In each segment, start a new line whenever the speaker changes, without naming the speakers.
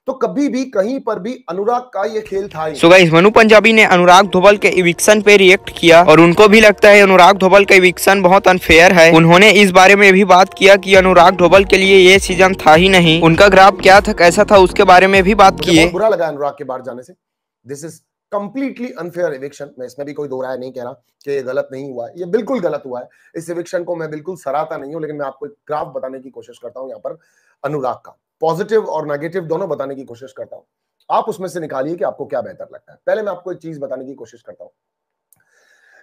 तो कभी भी कहीं पर भी अनुराग का ये खेल था ही।
सो गाइस, मनु पंजाबी ने अनुराग धोबल के इविक्शन पे रिएक्ट किया और उनको भी लगता है अनुराग धोबल का इविक्शन बहुत अनफेयर है। उन्होंने इस बारे में भी बात किया कि अनुराग धोबल के लिए ये सीजन था ही नहीं, उनका ग्राफ क्या था, कैसा था, उसके बारे में भी बात किए।
बहुत बुरा लगा अनुराग के बाहर जाने से। This is completely unfair eviction. मैं इसमें भी कोई दो राय नहीं कह रहा कि ये गलत नहीं हुआ है, ये बिल्कुल गलत हुआ है। इस इविक्शन को मैं बिल्कुल सराहता नहीं हूं, लेकिन मैं आपको एक ग्राफ बताने की कोशिश करता हूं यहाँ पर अनुराग का, पॉजिटिव और नेगेटिव दोनों बताने की कोशिश करता हूं। आप उसमें से निकालिए कि आपको क्या बेहतर लगता है। पहले मैं आपको एक चीज बताने की कोशिश करता हूं।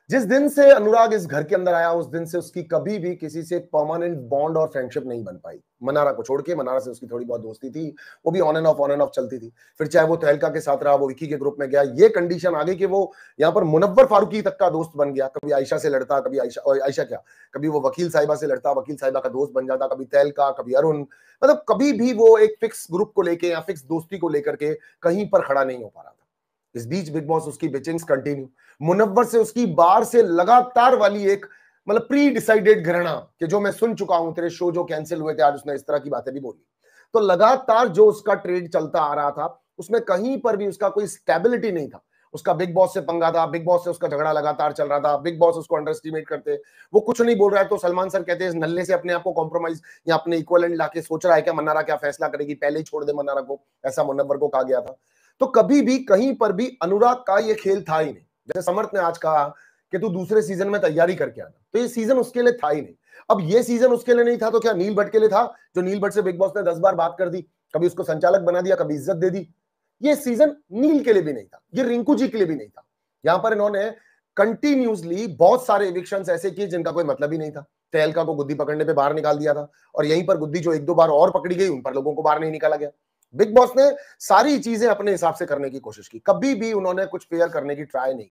जिस दिन से अनुराग इस घर के अंदर आया उस दिन से उसकी कभी भी किसी से परमानेंट बॉन्ड और फ्रेंडशिप नहीं बन पाई। मनारा को छोड़ के, मनारा से उसकी थोड़ी बहुत दोस्ती थी, वो भी ऑन एंड ऑफ चलती थी। फिर चाहे वो तहलका के साथ रहा, वो विकी के ग्रुप में गया, ये कंडीशन आ गई कि वो यहाँ पर मुनव्वर फारूकी तक का दोस्त बन गया। कभी आयशा से लड़ता, कभी आयशा क्या, कभी वो वकील साहिबा से लड़ता, वकील साहिबा का दोस्त बन जाता, कभी तहलका, कभी अरुण। मतलब कभी भी वो एक फिक्स ग्रुप को लेके या फिक्स दोस्ती को लेकर के कहीं पर खड़ा नहीं हो पा रहा था। इस बीच बिग बॉस उसकी बिचिंग्स कंटिन्यू, मुनव्वर से उसकी बार से लगातार वाली एक मतलब प्री डिसाइडेड घृणा कि जो मैं सुन चुका हूं, तेरे शो जो कैंसिल हुए थे आज उसने इस तरह की बातें भी बोली। तो लगातार जो उसका ट्रेड चलता आ रहा था उसमें कहीं पर भी उसका कोई स्टेबिलिटी नहीं था। उसका बिग बॉस से पंगा था, बिग बॉस से उसका झगड़ा लगातार चल रहा था, बिग बॉस उसको अंडर एस्टिमेट करते, वो कुछ नहीं बोल रहा है तो सलमान सर कहते हैं इस नल्ले से अपने आप को कॉम्प्रोमाइज या अपने इक्वलेंट लाके सोच रहा है क्या मन्नारा क्या फैसला करेगी, पहले ही छोड़ दे मन्नारा को, ऐसा मुनव्वर को कहा गया था। तो कभी भी कहीं पर भी अनुराग का ये खेल था ही नहीं। जैसे समर्थ ने आज कहा कि तू दूसरे सीजन में तैयारी करके आना, तो ये सीजन उसके लिए था ही नहीं। अब ये सीजन उसके लिए नहीं था तो क्या नील भट्ट के लिए था, जो नील भट्ट से बिग बॉस ने 10 बार बात कर दी, कभी उसको संचालक बना दिया, कभी इज्जत दे दी। ये सीजन नील के लिए भी नहीं था, ये रिंकू जी के लिए भी नहीं था। यहां पर इन्होंने कंटिन्यूसली बहुत सारे इविक्शंस ऐसे किए जिनका कोई मतलब ही नहीं था। तहलका को गुद्दी पकड़ने पे बाहर निकाल दिया था और यहीं पर गुद्दी जो एक दो बार और पकड़ी गई उन पर लोगों को बाहर नहीं निकाला गया। बिग बॉस ने सारी चीजें अपने हिसाब से करने की कोशिश की, कभी भी उन्होंने कुछ फेयर करने की ट्राई नहीं